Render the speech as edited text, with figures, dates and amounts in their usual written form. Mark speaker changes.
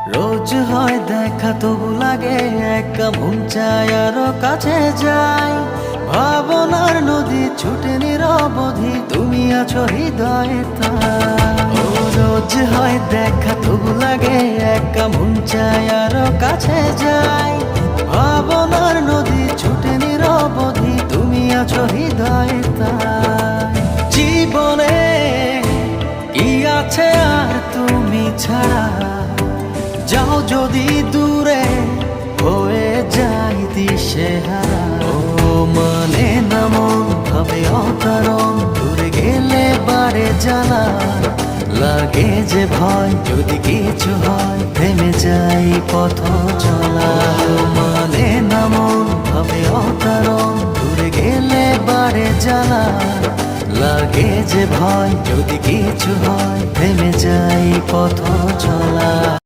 Speaker 1: রোজ হয় দেখা তবু লাগে একা মন চায় আরো কাছে যাই। ভাবনার নদী ছুটে নিরবধি, তুমি আছো হৃদয়ে তাই। ও রোজ হয় দেখা তবু লাগে একা মন চায় আরো কাছে যাই। ভাবনার নদী ছুটে নিরবধি, তুমি আছো হৃদয়ে তাই। জীবনে কি আছে আর তুমি ছাড়া, যাও যদি দূরে হয়ে যাই দিশেহারা। ও মানে না মন ভাবে অকারণ, দূরে গেলে বাড়ে জ্বালা। লাগে যে ভয় যদি কিছু হয়, থেমে যাই পথ চলা। ও মানে না মন ভাবে অকারণ, দূরে গেলে বাড়ে জ্বালা। লাগে যে ভয় যদি কিছু হয়, থেমে যাই পথ চলা।